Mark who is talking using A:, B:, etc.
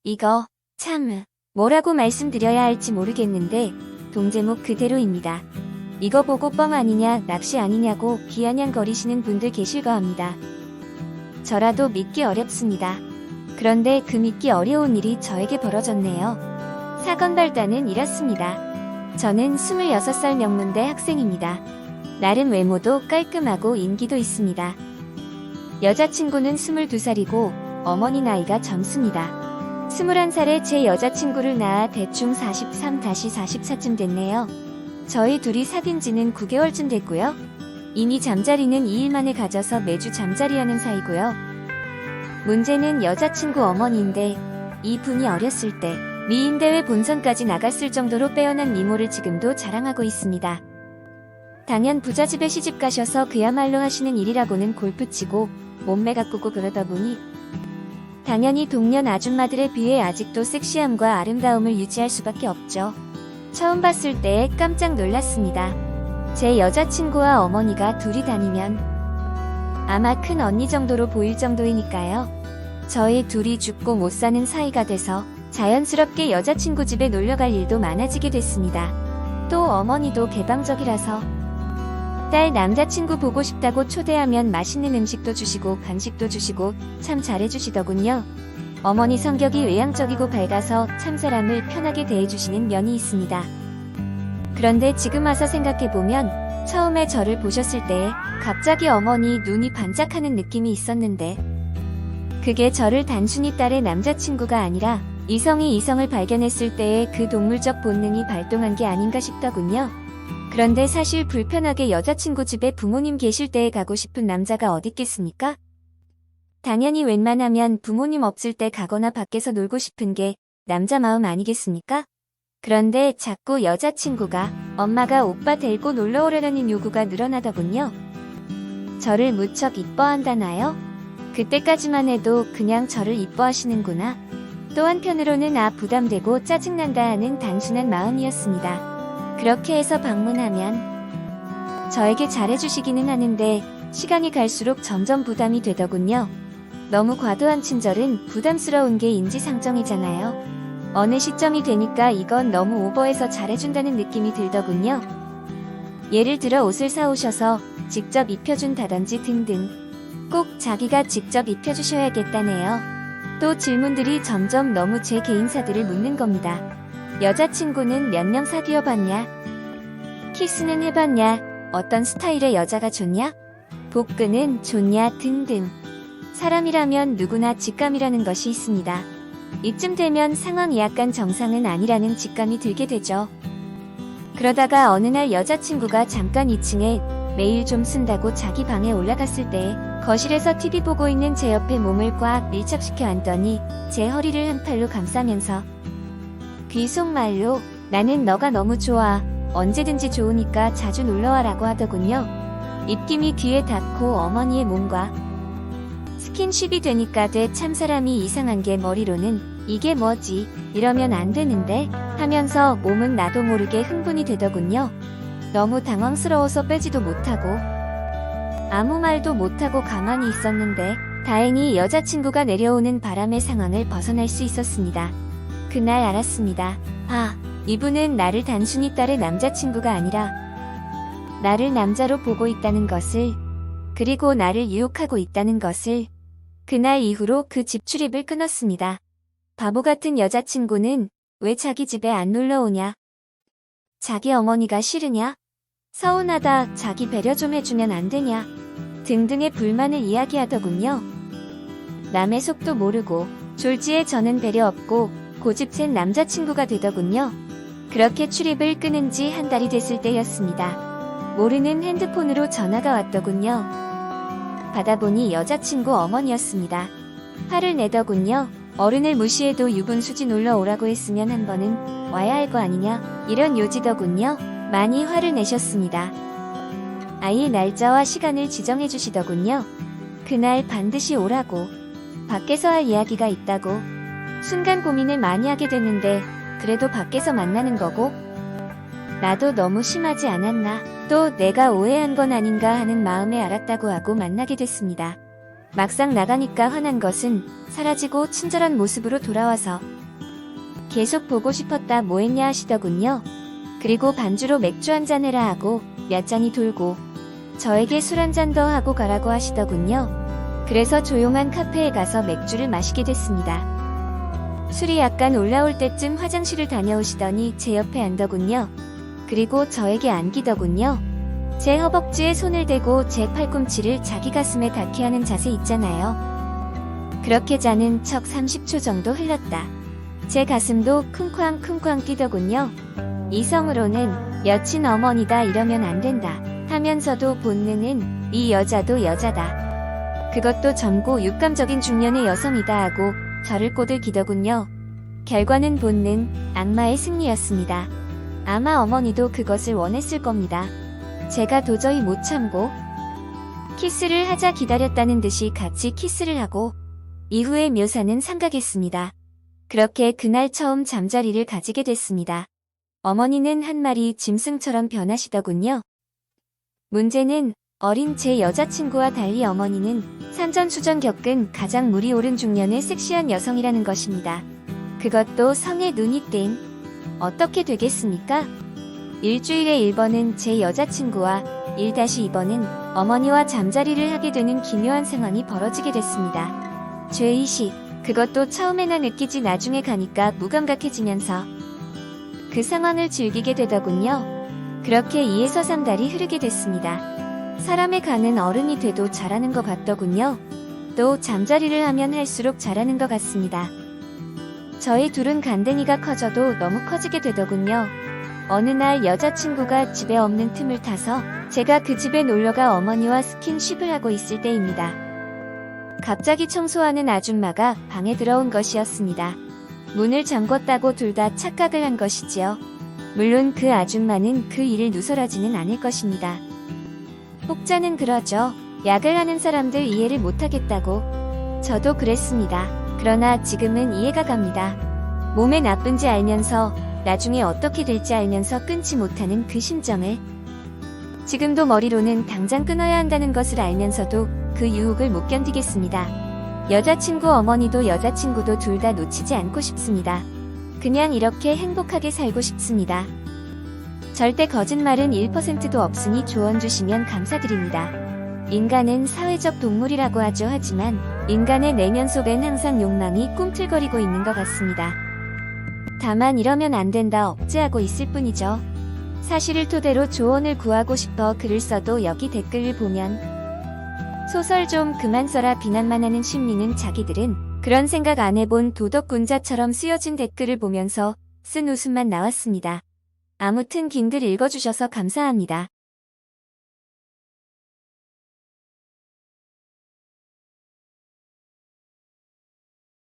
A: 이거 참 뭐라고 말씀드려야 할지 모르겠는데 동제목 그대로입니다. 이거 보고 뻥 아니냐 낚시 아니냐고 비아냥거리시는 분들 계실까 합니다. 저라도 믿기 어렵습니다. 그런데 그 믿기 어려운 일이 저에게 벌어졌네요. 사건 발단은 이렇습니다. 저는 26살 명문대 학생입니다. 나름 외모도 깔끔하고 인기도 있습니다. 여자친구는 22살이고 어머니 나이가 젊습니다. 21살에 제 여자친구를 낳아 대충 43-44쯤 됐네요. 저희 둘이 사귄 지는 9개월쯤 됐고요. 이미 잠자리는 2일 만에 가져서 매주 잠자리하는 사이고요. 문제는 여자친구 어머니인데 이분이 어렸을 때 미인대회 본선까지 나갔을 정도로 빼어난 미모를 지금도 자랑하고 있습니다. 당연 부잣집에 시집 가셔서 그야말로 하시는 일이라고는 골프 치고 몸매 가꾸고 그러다 보니 당연히 동년 아줌마들에 비해 아직도 섹시함과 아름다움을 유지할 수밖에 없죠. 처음 봤을 때 깜짝 놀랐습니다. 제 여자친구와 어머니가 둘이 다니면 아마 큰 언니 정도로 보일 정도이니까요. 저희 둘이 죽고 못 사는 사이가 돼서 자연스럽게 여자친구 집에 놀러갈 일도 많아지게 됐습니다. 또 어머니도 개방적이라서 딸 남자친구 보고 싶다고 초대하면 맛있는 음식도 주시고 간식도 주시고 참 잘해주시더군요. 어머니 성격이 외향적이고 밝아서 참 사람을 편하게 대해주시는 면이 있습니다. 그런데 지금 와서 생각해보면 처음에 저를 보셨을 때 갑자기 어머니 눈이 반짝하는 느낌이 있었는데 그게 저를 단순히 딸의 남자친구가 아니라 이성이 이성을 발견했을 때의 그 동물적 본능이 발동한 게 아닌가 싶더군요. 그런데 사실 불편하게 여자친구 집에 부모님 계실 때에 가고 싶은 남자가 어딨겠습니까? 당연히 웬만하면 부모님 없을 때 가거나 밖에서 놀고 싶은 게 남자 마음 아니겠습니까? 그런데 자꾸 여자친구가 엄마가 오빠 데리고 놀러 오라는 요구가 늘어나더군요. 저를 무척 이뻐한다나요? 그때까지만 해도 그냥 저를 이뻐하시는구나. 또 한편으로는 부담되고 짜증난다 하는 단순한 마음이었습니다. 그렇게 해서 방문하면 저에게 잘해주시기는 하는데 시간이 갈수록 점점 부담이 되더군요. 너무 과도한 친절은 부담스러운 게 인지상정이잖아요. 어느 시점이 되니까 이건 너무 오버해서 잘해준다는 느낌이 들더군요. 예를 들어 옷을 사오셔서 직접 입혀준다든지 등등. 꼭 자기가 직접 입혀주셔야겠다네요. 또 질문들이 점점 너무 제 개인사들을 묻는 겁니다. 여자친구는 몇 명 사귀어봤냐? 키스는 해봤냐? 어떤 스타일의 여자가 좋냐? 복근은 좋냐? 등등. 사람이라면 누구나 직감이라는 것이 있습니다. 이쯤 되면 상황이 약간 정상은 아니라는 직감이 들게 되죠. 그러다가 어느 날 여자친구가 잠깐 2층에 메일 좀 쓴다고 자기 방에 올라갔을 때 거실에서 TV 보고 있는 제 옆에 몸을 꽉 밀착시켜 앉더니 제 허리를 한 팔로 감싸면서 귀속말로 나는 너가 너무 좋아. 언제든지 좋으니까 자주 놀러와라고 하더군요. 입김이 귀에 닿고 어머니의 몸과 스킨십이 되니까 참 사람이 이상한 게 머리로는 이게 뭐지? 이러면 안 되는데? 하면서 몸은 나도 모르게 흥분이 되더군요. 너무 당황스러워서 빼지도 못하고 아무 말도 못하고 가만히 있었는데 다행히 여자친구가 내려오는 바람의 상황을 벗어날 수 있었습니다. 그날 알았습니다. 이분은 나를 단순히 딸의 남자친구가 아니라 나를 남자로 보고 있다는 것을, 그리고 나를 유혹하고 있다는 것을. 그날 이후로 그 집 출입을 끊었습니다. 바보 같은 여자친구는 왜 자기 집에 안 놀러 오냐? 자기 어머니가 싫으냐? 서운하다, 자기 배려 좀 해주면 안 되냐? 등등의 불만을 이야기하더군요. 남의 속도 모르고 졸지에 저는 배려 없고 고집챈 남자친구가 되더군요. 그렇게 출입을 끊은 지 한 달이 됐을 때였습니다. 모르는 핸드폰으로 전화가 왔더군요. 받아보니 여자친구 어머니였습니다. 화를 내더군요. 어른을 무시해도 유분수지 놀러 오라고 했으면 한 번은 와야 할 거 아니냐, 이런 요지더군요. 많이 화를 내셨습니다. 아예 날짜와 시간을 지정해 주시더군요. 그날 반드시 오라고. 밖에서 할 이야기가 있다고. 순간 고민을 많이 하게 됐는데 그래도 밖에서 만나는 거고 나도 너무 심하지 않았나, 또 내가 오해한 건 아닌가 하는 마음에 알았다고 하고 만나게 됐습니다. 막상 나가니까 화난 것은 사라지고 친절한 모습으로 돌아와서 계속 보고 싶었다 뭐했냐 하시더군요. 그리고 반주로 맥주 한잔 해라 하고 몇 잔이 돌고 저에게 술 한잔 더 하고 가라고 하시더군요. 그래서 조용한 카페에 가서 맥주를 마시게 됐습니다. 술이 약간 올라올 때쯤 화장실을 다녀오시더니 제 옆에 앉더군요. 그리고 저에게 안기더군요. 제 허벅지에 손을 대고 제 팔꿈치를 자기 가슴에 닿게 하는 자세 있잖아요. 그렇게 자는 척 30초 정도 흘렀다. 제 가슴도 쿵쾅쿵쾅 뛰더군요. 이성으로는 여친 어머니다 이러면 안 된다 하면서도 본능은 이 여자도 여자다. 그것도 젊고 육감적인 중년의 여성이다 하고 저를 꼬들기더군요. 결과는 본능, 악마의 승리였습니다. 아마 어머니도 그것을 원했을 겁니다. 제가 도저히 못 참고 키스를 하자 기다렸다는 듯이 같이 키스를 하고 이후의 묘사는 삼가겠습니다. 그렇게 그날 처음 잠자리를 가지게 됐습니다. 어머니는 한 마리 짐승처럼 변하시더군요. 문제는 어린 제 여자친구와 달리 어머니는 산전수전 겪은 가장 물이 오른 중년의 섹시한 여성이라는 것입니다. 그것도 성에 눈이 뗀. 어떻게 되겠습니까? 일주일에 1번은 제 여자친구와 1-2번은 어머니와 잠자리를 하게 되는 기묘한 상황이 벌어지게 됐습니다. 죄의식, 그것도 처음에나 느끼지 나중에 가니까 무감각해지면서 그 상황을 즐기게 되더군요. 그렇게 2에서 3달이 흐르게 됐습니다. 사람의 간은 어른이 돼도 잘하는 것 같더군요. 또 잠자리를 하면 할수록 잘하는 것 같습니다. 저희 둘은 간댕이가 커져도 너무 커지게 되더군요. 어느 날 여자친구가 집에 없는 틈을 타서 제가 그 집에 놀러가 어머니와 스킨십을 하고 있을 때입니다. 갑자기 청소하는 아줌마가 방에 들어온 것이었습니다. 문을 잠궜다고 둘 다 착각을 한 것이지요. 물론 그 아줌마는 그 일을 누설하지는 않을 것입니다. 혹자는 그러죠. 약을 하는 사람들 이해를 못하겠다고. 저도 그랬습니다. 그러나 지금은 이해가 갑니다. 몸에 나쁜지 알면서 나중에 어떻게 될지 알면서 끊지 못하는 그 심정을. 지금도 머리로는 당장 끊어야 한다는 것을 알면서도 그 유혹을 못 견디겠습니다. 여자친구 어머니도 여자친구도 둘 다 놓치지 않고 싶습니다. 그냥 이렇게 행복하게 살고 싶습니다. 절대 거짓말은 1%도 없으니 조언 주시면 감사드립니다. 인간은 사회적 동물이라고 하죠. 하지만 인간의 내면 속엔 항상 욕망이 꿈틀거리고 있는 것 같습니다. 다만 이러면 안 된다 억제하고 있을 뿐이죠. 사실을 토대로 조언을 구하고 싶어 글을 써도 여기 댓글을 보면 소설 좀 그만 써라 비난만 하는 심리는 자기들은 그런 생각 안 해본 도덕군자처럼 쓰여진 댓글을 보면서 쓴 웃음만 나왔습니다. 아무튼 긴 글 읽어주셔서 감사합니다.